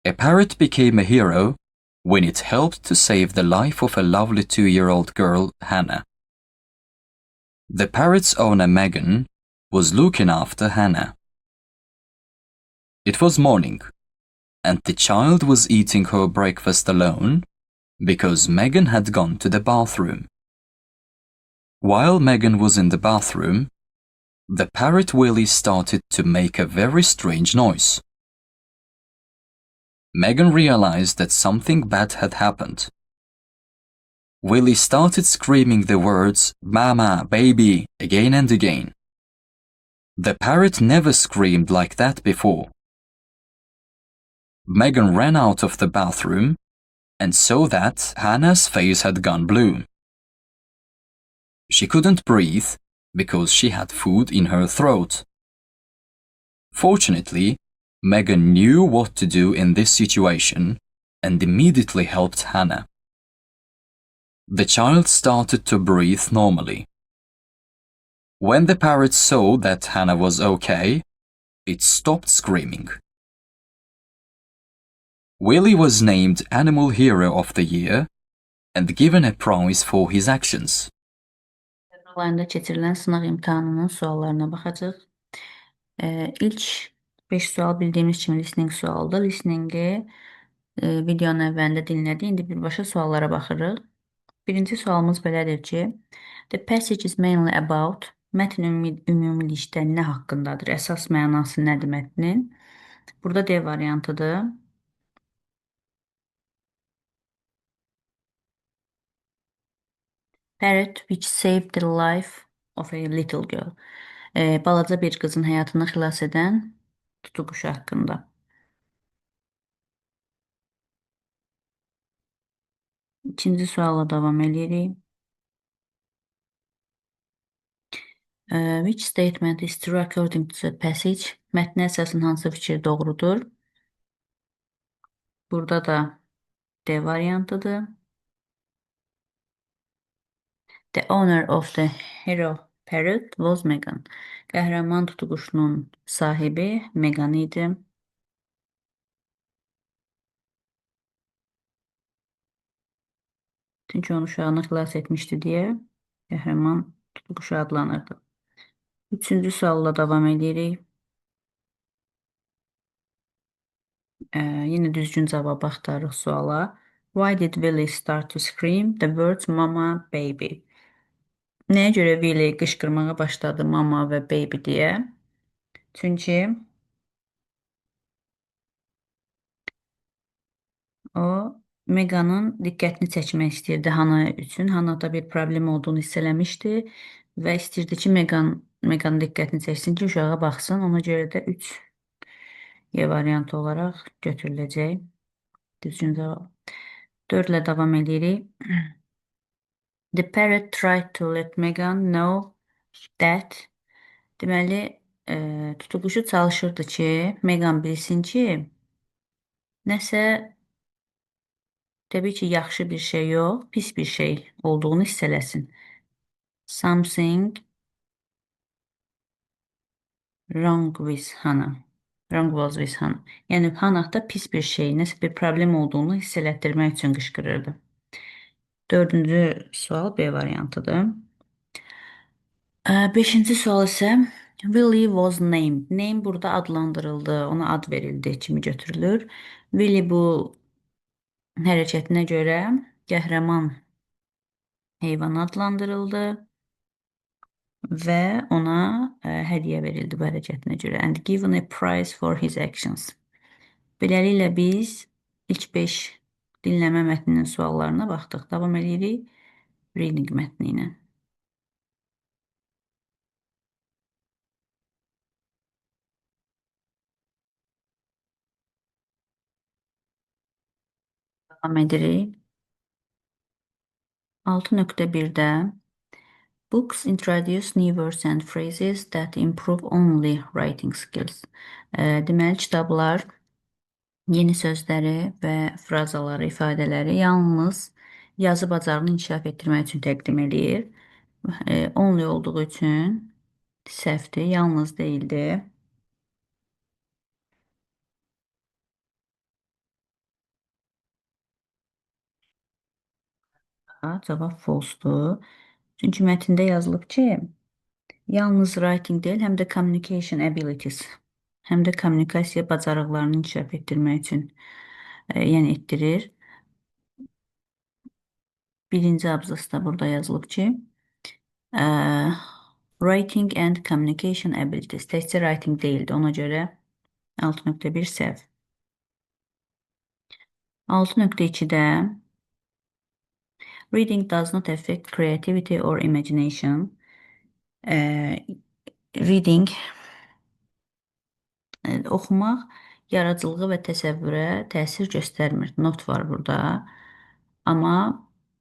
A parrot became a hero when it helped to save the life of a lovely 2-year-old girl, Hannah. The parrot's owner, Megan, was looking after Hannah. It was morning, and the child was eating her breakfast alone because Megan had gone to the bathroom. While Megan was in the bathroom, the parrot Willie started to make a very strange noise. Megan realized that something bad had happened. Willie started screaming the words, "Mama, baby," again and again. The parrot never screamed like that before. Megan ran out of the bathroom and saw that Hannah's face had gone blue. She couldn't breathe because she had food in her throat. Fortunately, Megan knew what to do in this situation and immediately helped Hannah. The child started to breathe normally. When the parrot saw that Hannah was okay, it stopped screaming. Willie was named Animal Hero of the Year and given a prize for his actions. Ayında keçirilən sınaq imtahanının suallarına baxacaq. İlk 5 sual bildiyimiz kimi listening sualdır. Listeningi videonun əvvəlində dinlədik. İndi birbaşa suallara baxırıq. Birinci sualımız belədir ki, the passage is mainly about, mətn ümumilikdə nə haqqındadır? Əsas mənası nədir mətnin? Burada D variantıdır. Parrot which saved the life of a little girl. Balaca bir qızın həyatını xilas edən tutuquşu haqqında. İkinci sualla davam edirik. Which statement is true according to the passage? Mətnə əsasən hansı fikir doğrudur? Burada da D variantıdır. The owner of the hero parrot was Megan. Qəhrəman tutuquşunun sahibi Megan idi. Çünki onu uşağını xilas etmişdi deyə qəhrəman tutuquşu adlanırdı. Üçüncü sualla davam edirik. Yine düzgün cavab axtarırıq suala. Why did Willie start to scream the words mama, baby? Nəyə görə Willie qışqırmağa başladı mama və baby deyə? Çünki o Meganın diqqətini çəkmək istəyirdi Hannah üçün. Hannahda bir problem olduğunu hiss eləmişdi və istəyirdi ki, Meganın diqqətini çəksin ki, uşağa baxsın. Ona görə də 3 Y variantı olaraq götürüləcək. Düzgün cavab. 4 ilə davam edirik. The parrot tried to let Megan know that. Deməli, tutuquşu çalışırdı ki, Megan bilsin ki, nəsə təbii ki, yaxşı bir şey yox, pis bir şey olduğunu hiss eləsin. Something wrong with Hannah. Wrong was with Hannah. Yəni, Hannahda pis bir şey, nəsə bir problem olduğunu hiss elətdirmək üçün qışqırırdı. Dördüncü sual B variantıdır. Beşinci sual isə Willie was named. Name burada adlandırıldı, ona ad verildi kimi götürülür. Willie bu hərəkətinə görə qəhrəman heyvan adlandırıldı və ona hədiyyə verildi bu hərəkətinə görə. And given a prize for his actions. Beləliklə biz ilk 5 dinləmə mətninin suallarına baxdıq. Davam edirik reading mətni ilə. Davam edirik. 6.1-də Books introduce new words and phrases that improve only writing skills. Deməli, kitablar yeni sözləri və frazaları, ifadələri yalnız yazı bacarığını inkişaf etdirmək üçün təqdim edir. Only olduğu üçün səhvdir, yalnız deyildi. Cavab false-dur. Çünki mətndə yazılıb ki, yalnız writing deyil, həm də communication abilities, həm də kommunikasiya bacarıqlarını inkişaf etdirmək üçün yəni etdirir. Birinci abzasda burada yazılıb ki, ə, writing and communication abilities. Təkcə writing deyildi, ona görə 6.1 səhv. 6.2-də reading does not affect creativity or imagination. Reading oxumaq yaradıcılığa və təsəvvürə təsir göstərmir. Not var burada. Amma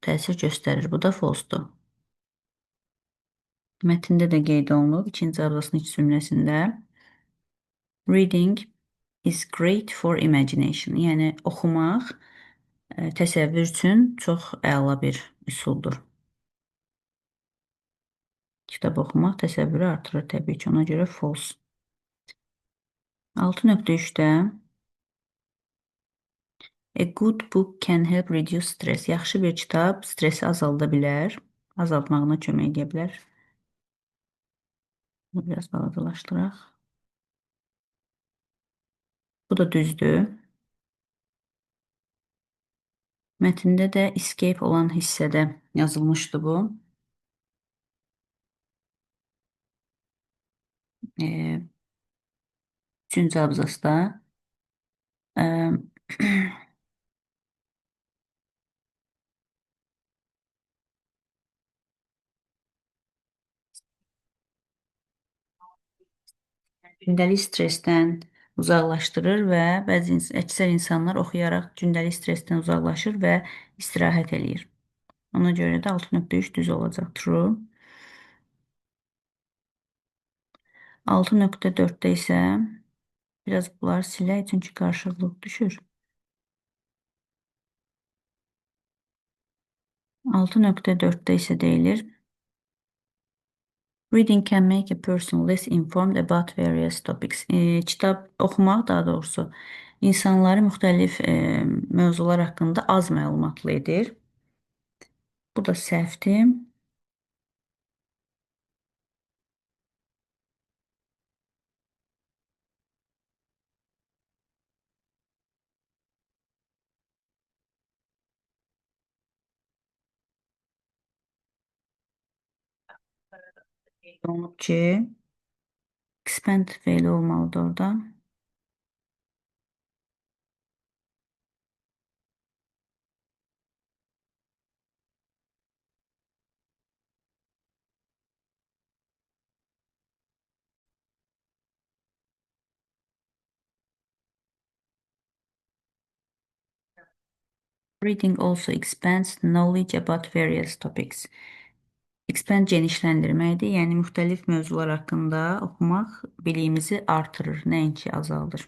təsir göstərir. Bu da false-dur. Mətndə də qeyd olunub, ikinci abzasın iç cümləsində. Reading is great for imagination. Yəni oxumaq təsəvvür üçün çox əla bir üsuldur. Kitab oxumaq təsəvvürü artırır təbii ki, ona görə false. 6.3-də a good book can help reduce stress. Yaxşı bir kitab stresi azalda bilər, azaltmağına kömək edə bilər. Bunu biraz balacalaşdıraq. Bu da düzdür. Mətndə də escape olan hissədə yazılmışdı bu. Üçüncü abzasda gündəlik stressdən uzaqlaşdırır və əksər insanlar oxuyaraq gündəlik stressdən uzaqlaşır və istirahət eləyir. Ona görə də 6.3 düz olacaq, true. 6.4-də isə biraz bunları silək, çünki qarşılıq düşür. 6.4-də isə deyilir, reading can make a person less informed about various topics. Kitab oxumaq, daha doğrusu, insanları müxtəlif mövzular haqqında az məlumatlı edir. Bu da səhvdir. Olunub ki, expand feili olmalıdır orada. Reading also expands knowledge about various topics. Expand genişləndirməkdir, yəni müxtəlif mövzular haqqında oxumaq biliyimizi artırır, nəinki azaldır.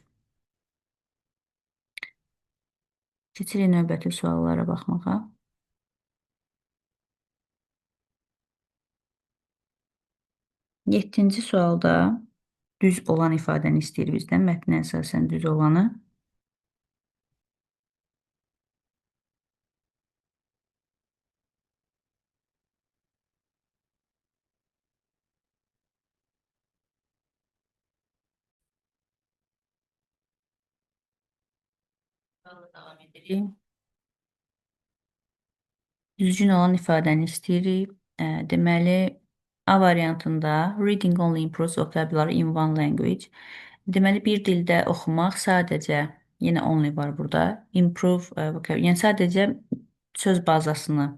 Keçirik növbəti suallara baxmağa. 7-ci sualda düz olan ifadəni istəyir bizdən, mətnə əsasən düz olanı. Davam edirik. Düzgün olan ifadəni istəyirik. Deməli, A variantında reading only improves vocabulary in one language. Deməli, bir dildə oxumaq sadəcə, yenə only var burada, improve vocabulary, yəni sadəcə söz bazasını,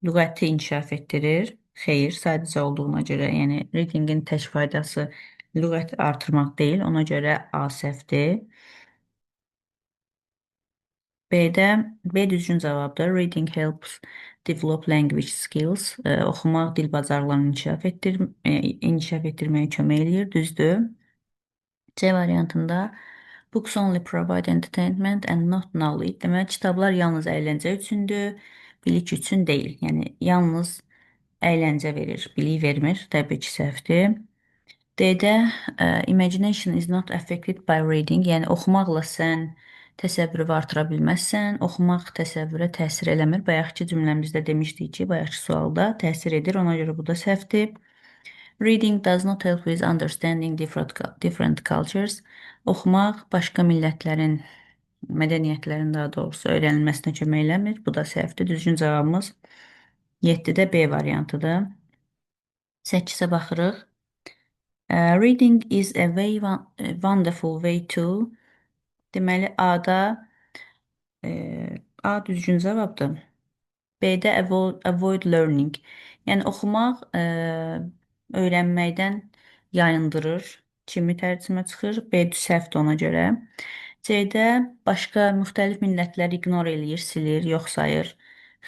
lüğəti inkişaf etdirir. Xeyr, sadəcə olduğuna görə, yəni readingin tək faydası lüğət artırmaq deyil, ona görə A səhvdir. B düzgün cavabdır. Reading helps develop language skills. Oxumaq dil bacarıqlarını inkişaf etdirməyə kömək eləyir. Düzdür. C variantında books only provide entertainment and not knowledge. Deməli, kitablar yalnız əyləncə üçündür, bilik üçün deyil. Yəni, yalnız əyləncə verir, bilik vermir. Təbii ki, səhvdir. D-də imagination is not affected by reading. Yəni, oxumaqla sən təsəvvürü artıra bilməzsən. Oxumaq təsəvvürə təsir eləmir. Bayaqki cümləmizdə demişdik ki, bayaqki sualda təsir edir. Ona görə bu da səhvdir. Reading does not help with understanding different cultures. Oxumaq başqa millətlərin, mədəniyyətlərin daha doğrusu öyrənilməsinə kömək eləmir. Bu da səhvdir. Düzgün cavabımız 7-də B variantıdır. 8-ə baxırıq. Reading is a wonderful way to. Deməli, A-da A düzgün cavabdır. B-də avoid learning. Yəni oxumaq öyrənməkdən yayındırır. Kimi tərcümə çıxır? B səhvdir ona görə. C-də başqa müxtəlif millətlər ignor eləyir, silir, yox sayır.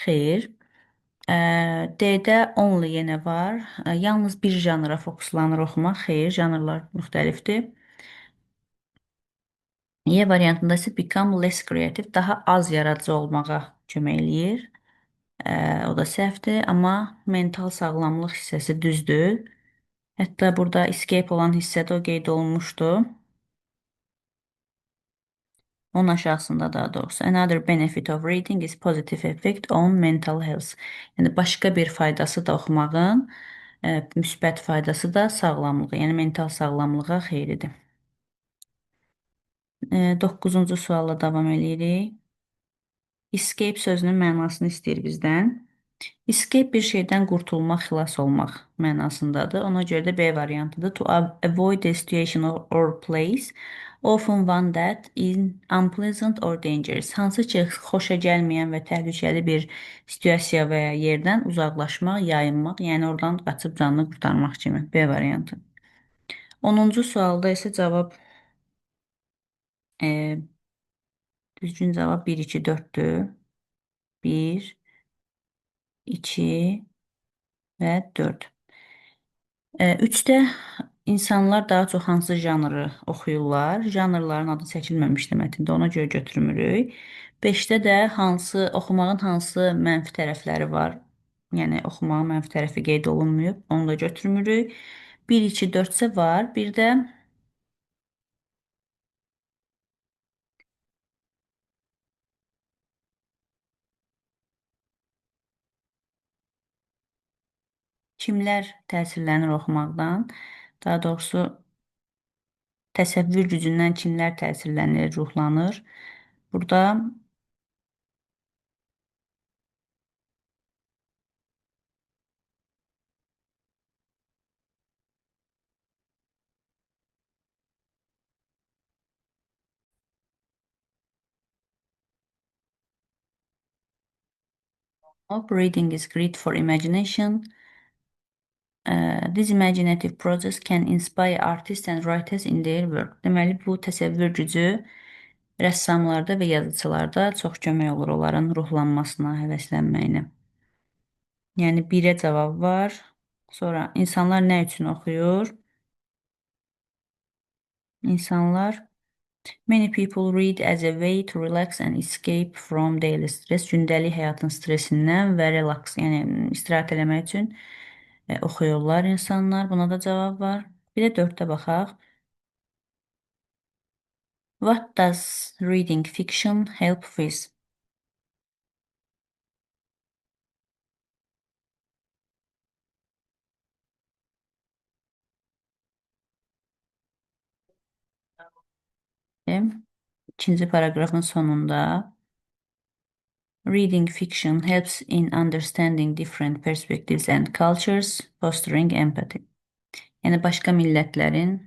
Xeyr. D-də only yenə var. Yalnız bir janra fokuslanır oxumaq. Xeyr, janrlar müxtəlifdir. Y variantında isə become less creative, daha az yaradıcı olmağa kömək eləyir. O da səhvdir, amma mental sağlamlıq hissəsi düzdür. Hətta burada escape olan hissədə o qeyd olunmuşdu. Onun aşağısında daha doğrusu. Another benefit of reading is positive effect on mental health. Yəni başqa bir faydası da oxumağın, müsbət faydası da sağlamlığa, yəni mental sağlamlığa xeyridir. 9-cu sualla davam edirik. Escape sözünün mənasını istəyir bizdən. Escape bir şeydən qurtulmaq, xilas olmaq mənasındadır. Ona görə də B variantıdır. To avoid a situation or place, often one that is unpleasant or dangerous. Hansı ki, xoşa gəlməyən və təhlükəli bir situasiya və ya yerdən uzaqlaşmaq, yayınmaq, yəni oradan qaçıb canını qurtarmaq kimi. B variantı. 10-cu sualda isə cavab düzgün cavab 1, 2, 4-dür. 1, 2 və 4. 3-də insanlar daha çox hansı janrı oxuyurlar? Janrların adı çəkilməmişdi mətndə, ona görə götürmürük. 5-də də oxumağın hansı mənfi tərəfləri var? Yəni oxumağın mənfi tərəfi qeyd olunmayıb, onu da götürmürük. 1, 2, 4 isə var. Bir də kimlər təsirlənir oxumaqdan? Daha doğrusu təsəvvür gücündən kimlər təsirlənir, ruhlanır? Burada reading is great for imagination. This imaginative process can inspire artists and writers in their work. Deməli, bu təsəvvür gücü rəssamlarda və yazıçılarda çox kömək olur onların ruhlanmasına, həvəslənməyinə. Yəni 1-ə cavab var. Sonra insanlar nə üçün oxuyur? İnsanlar Many people read as a way to relax and escape from daily stress. Gündəlik həyatın stresindən və relax, yəni istirahət eləmək üçün oxuyurlar insanlar. Buna da cavab var. Bir də 4-də baxaq. What does reading fiction help with? İkinci paragrafın sonunda reading fiction helps in understanding different perspectives and cultures, fostering empathy. Yəni başqa millətlərin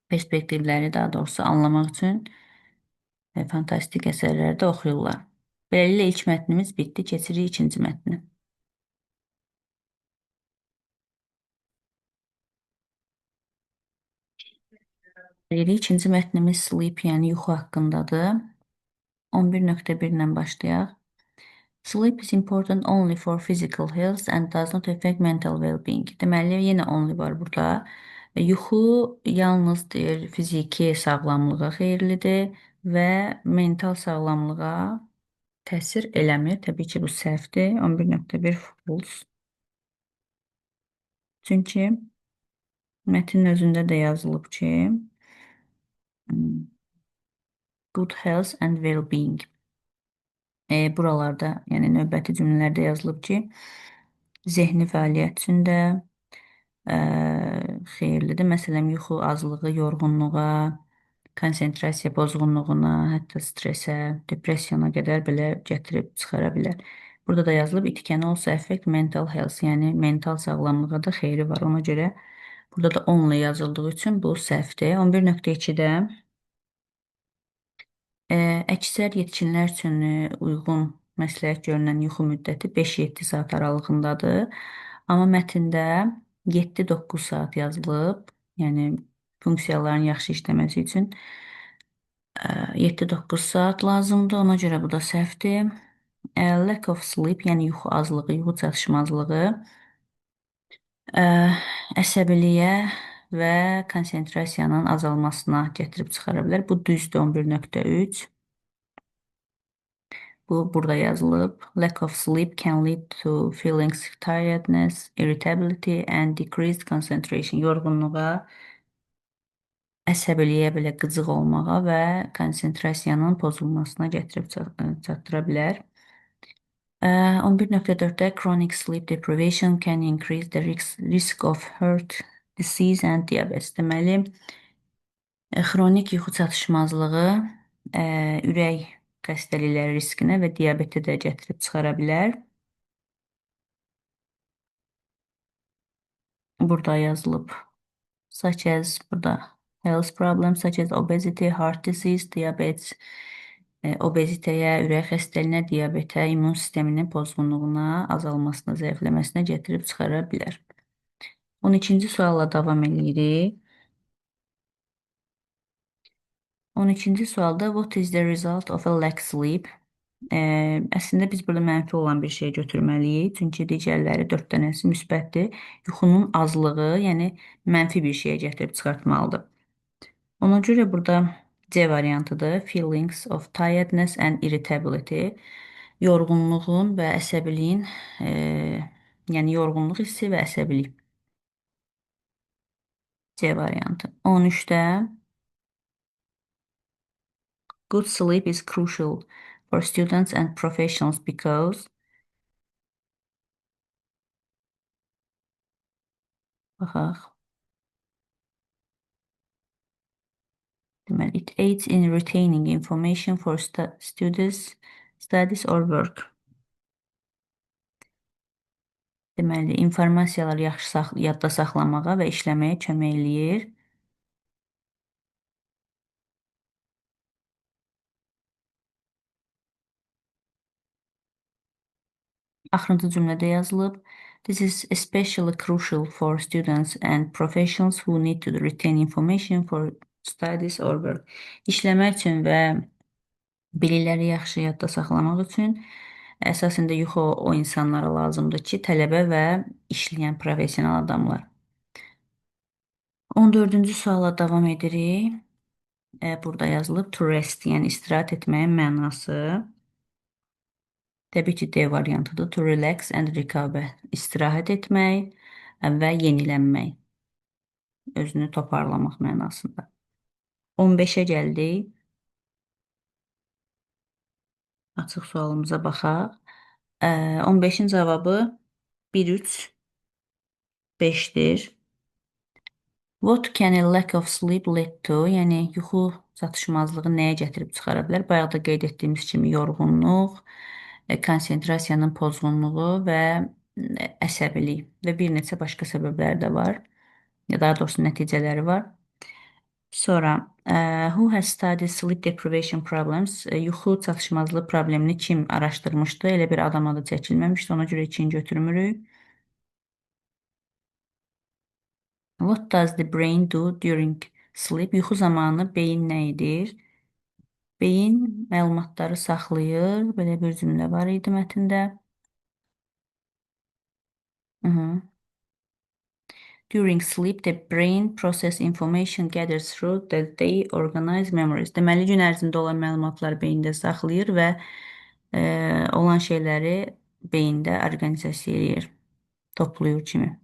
perspektivləri daha doğrusu anlamaq üçün fantastik əsərlərdə oxuyurlar. Beləliklə ilk mətnimiz bitdi. Keçirik ikinci mətnə. İkinci mətnimiz sleep, yəni yuxu haqqındadır. 11.1 ilə başlayaq. Sleep is important only for physical health and does not affect mental well-being. Deməli, yenə only var burada. Yuxu yalnız deyir, fiziki sağlamlığa xeyirlidir və mental sağlamlığa təsir eləmir. Təbii ki, bu səhvdir. 11.1 false. Çünki mətnin özündə də yazılıb ki, good health and well-being. Buralarda, yəni növbəti cümlələrdə yazılıb ki, zehni fəaliyyət üçün də xeyirlidir. Məsələn, yuxu azlığı yorğunluğa, konsentrasiya pozğunluğuna, hətta stresə, depressiyona qədər belə gətirib çıxara bilər. Burada da yazılıb it can also affect mental health, yəni mental sağlamlığa da xeyri var. Ona görə burada da onunla yazıldığı üçün bu səhvdir. 11.2-də əksər yetkinlər üçün uyğun məsləhət görünən yuxu müddəti 5-7 saat aralığındadır. Amma mətndə 7-9 saat yazılıb. Yəni funksiyaların yaxşı işləməsi üçün 7-9 saat lazımdır. Ona görə bu da səhvdir. Lack of sleep, yəni yuxu azlığı, yuxu çatışmazlığı əsəbiliyə və konsentrasiyanın azalmasına gətirib çıxara bilər. Bu düzdür 11.3. Bu burada yazılıb. Lack of sleep can lead to feelings tiredness, irritability and decreased concentration. Yorğunluğa, əsəbiliyə, belə qıcıq olmağa və konsentrasiyanın pozulmasına gətirib çatdıra bilər. 11.4-də chronic sleep deprivation can increase the risk of heart disease and diabetes. Deməli, xronik yuxu çatışmazlığı ürək xəstəlikləri riskinə və diabetə də gətirib çıxara bilər. Burada yazılıb. Such as burada health problems such as obesity, heart disease, diabetes, obezitəyə, ürək xəstəliyinə, diabetə, immun sisteminin pozğunluğuna, azalmasına, zəifləməsinə gətirib çıxara bilər. 12-ci sualla davam edirik. 12-ci sualda what is the result of a lack sleep? Əslində biz burada mənfi olan bir şey götürməliyik. Çünki digərləri 4 dənəsi müsbətdir. Yuxunun azlığı, yəni mənfi bir şeyə gətirib çıxartmalıdır. Ona görə burada C variantıdır. Feelings of tiredness and irritability. Yorğunluğun və əsəbiliyin, yəni yorğunluq hissi və əsəbilik. C variantı. 13-də good sleep is crucial for students and professionals because baxaq. Deməli, it aids in retaining information for studies or work. Deməli, informasiyaları yaxşı yadda saxlamağa və işləməyə kömək eləyir. Axırıncı cümlədə yazılıb. This is especially crucial for students and professionals who need to retain information for studies or work. İşləmək üçün və bilikləri yaxşı yadda saxlamaq üçün əsasında yuxu o insanlara lazımdır ki, tələbə və işləyən professional adamlar. 14-cü suala davam edirik. Burada yazılıb to rest, yəni istirahət etməyin mənası. Təbii ki, D variantıdır. To relax and recover. İstirahət etmək və yenilənmək. Özünü toparlamaq mənasında. 15-ə gəldik. Açıq sualımıza baxaq. 15-in cavabı 1, 3, 5-dir. What can a lack of sleep lead to? Yəni, yuxu çatışmazlığı nəyə gətirib çıxara bilər? Bayaq da qeyd etdiyimiz kimi yorğunluq, konsentrasiyanın pozğunluğu və əsəbilik və bir neçə başqa səbəblər də var. Daha doğrusu nəticələri var. Sonra, who has studied sleep deprivation problems? Yuxu çatışmazlığı problemini kim araşdırmışdı? Elə bir adam adı çəkilməmişdi, ona görə 2-ni götürmürük. What does the brain do during sleep? Yuxu zamanı beyin nə edir? Beyin məlumatları saxlayır. Belə bir cümlə var idi mətndə. During sleep, the brain process information gathered through the day organize memories. Deməli, gün ərzində olan məlumatlar beyində saxlayır və olan şeyləri beyində orqanizasiya edir, toplayır kimi.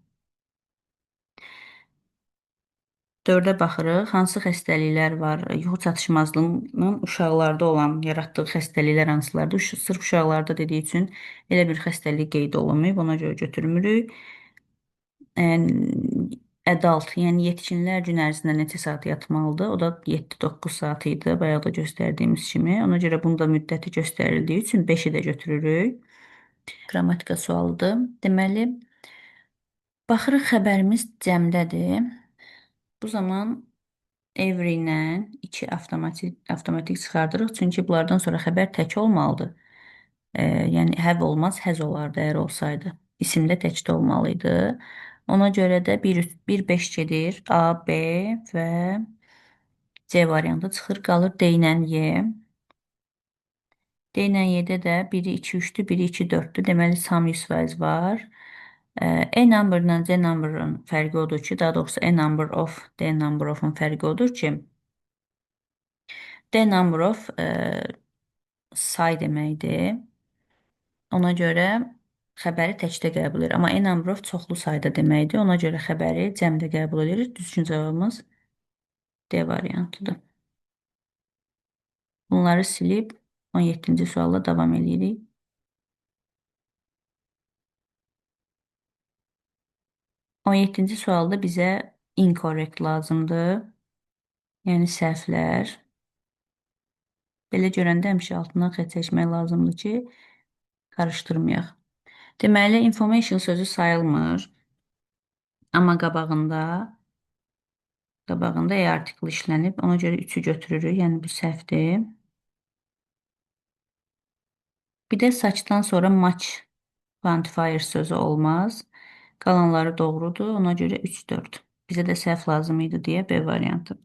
Dördə baxırıq. Hansı xəstəliklər var? Yuxu çatışmazlığının uşaqlarda olan yaratdığı xəstəliklər hansılardır? Sırf uşaqlarda dediyi üçün elə bir xəstəlik qeyd olunmayıb, ona görə götürmürük. Adult, yəni yetkinlər gün ərzində neçə saat yatmalıdır? O da 7-9 saat idi, bayaq da göstərdiyimiz kimi. Ona görə bunda müddəti göstərildiyi üçün 5-i də götürürük. Qrammatika sualıdır. Deməli, baxırıq xəbərimiz cəmdədir. Bu zaman every ilə 2 avtomatik çıxardırıq. Çünki bunlardan sonra xəbər tək olmalıdır. Yəni have olmaz, has olardı əgər olsaydı. İsimdə təkdə olmalı idi. Ona görə də 1-5 gedir. A, B və C variantı çıxır. Qalır D ilə Y. D ilə Y-də də biri 2-3-dür, biri 2-4-dür. Deməli, sam 100% var. E number ilə C number'ın fərqi odur ki, daha doğrusu A number of, D number of-un fərqi odur ki, D number of say deməkdir. Ona görə xəbəri təkdə qəbul edir. Amma a number of çoxlu sayda deməkdir. Ona görə xəbəri cəmdə qəbul edirik. Düzgün cavabımız D variantıdır. Bunları silib 17-ci sualla davam edirik. 17-ci sualda bizə incorrect lazımdır. Yəni səhvlər. Belə görəndə həmişə altından xətt çəkmək lazımdır ki, qarışdırmayaq. Deməli, information sözü sayılmır. Amma qabağında e artikli işlənib. Ona görə 3-ü götürürük. Yəni bu səhvdir. Bir də saçdan sonra match quantifier sözü olmaz. Qalanları doğrudur. Ona görə 3-4. Bizə də səhv lazım idi deyə B variantı.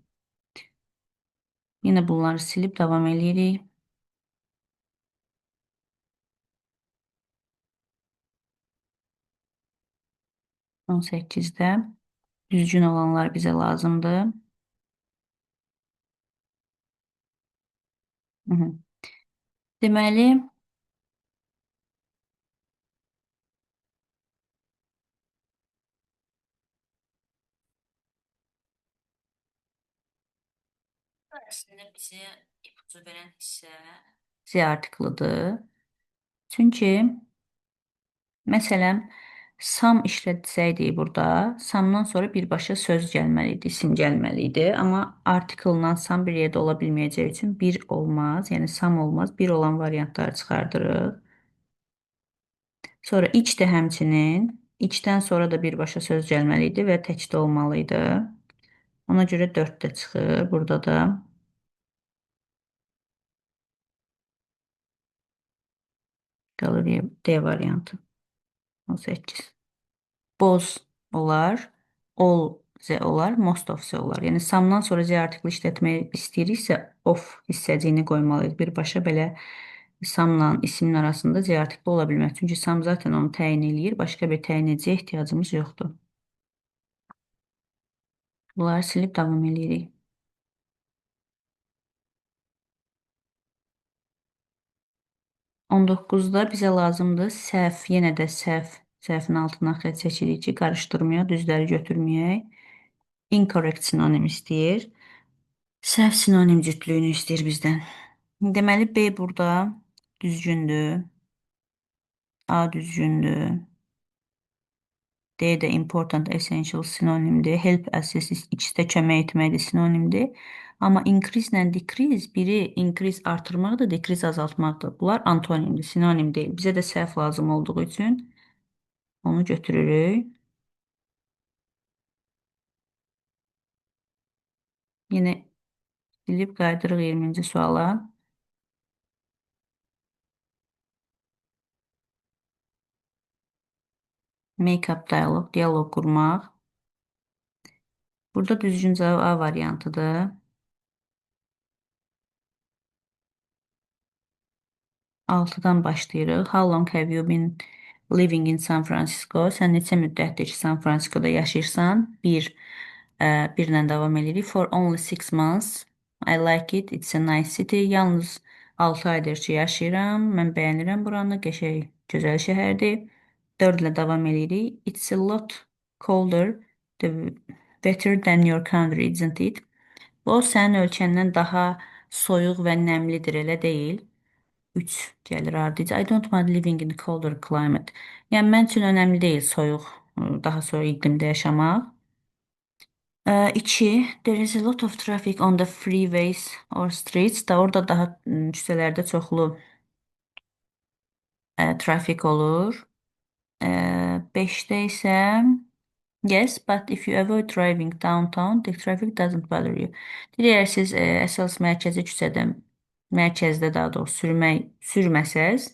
Yine bunları silip devam edirik. On səkkizdə düzgün olanlar bizə lazımdır. Hı -hı. Deməli, əslində bizə ipucu verən hissə C artiklıdır. Çünki məsələn, sam işlətsəydik burada, samdan sonra birbaşa söz gəlməli idi, isim gəlməli idi. Amma artikılla sam bir yerdə ola bilməyəcəyi üçün bir olmaz. Yəni sam olmaz. Bir olan variantları çıxardırıq. Sonra iç də həmçinin. İçdən sonra da birbaşa söz gəlməli idi və təkdə olmalı idi. Ona görə 4 də çıxır. Burada da qalır D variantı. 18. Boz olar, all Z olar, most of Z olar. Yəni samdan sonra Z artikli işlətmək istəyiriksə of hissəciyini qoymalıyıq. Birbaşa belə samla ismin arasında Z artikli ola bilməz. Çünki sam zaten onu təyin eləyir. Başqa bir təyin ediciyə ehtiyacımız yoxdur. Bunları silib davam edirik. 19-da bizə lazımdır səhv, yenə də səhv, səhvin altına xətt çəkirik ki, qarışdırmayaq, düzləri götürməyək. Incorrect sinonim istəyir. Səhv sinonim cütlüyünü istəyir bizdən. Deməli, B burada düzgündür. A düzgündür. D də important, essential sinonimdir. Help, assist, ikisi də kömək etməkdir sinonimdir. Amma increase ilə decrease, biri increase artırmaqdır, decrease azaltmaqdır. Bunlar antonimdir, sinonim deyil. Bizə də səhv lazım olduğu üçün onu götürürük. Yine silib qaydırıq 20-ci suala. Make-up dialog, diyalog qurmaq. Burada düzgün cavab A variantıdır. 6-dan başlayırıq. How long have you been living in San Francisco? Sən neçə müddətdir ki, San Franciscoda yaşayırsan? 1-lə davam edirik. For only 6 months. I like it. It's a nice city. Yalnız 6 aydır ki, yaşayıram. Mən bəyənirəm buranı. Qəşəng, gözəl şəhərdir. 4-lə davam edirik. It's a lot colder. Better than your country, isn't it? O sənin ölkəndən daha soyuq və nəmlidir, elə deyil. 3 gəlir ardıcı. I don't mind living in colder climate. Yəni mən üçün önəmli deyil soyuq, daha soyuq iqlimdə yaşamaq. 2. There is a lot of traffic on the freeways or streets. Da orada daha küçələrdə çoxlu trafik olur. 5-də isə yes, but if you avoid driving downtown, the traffic doesn't bother you. Deyir, əgər siz əsas mərkəzi küçədə, mərkəzdə daha doğrusu sürməsəz,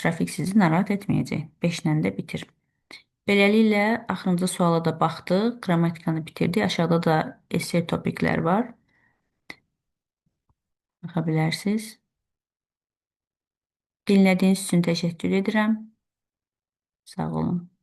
trafik sizi narahat etməyəcək. 5-lə də bitir. Beləliklə, axırıncı suala da baxdıq, qrammatikanı bitirdik. Aşağıda da essay topiklər var. Baxa bilərsiniz. Dinlədiyiniz üçün təşəkkür edirəm. Sağ olun.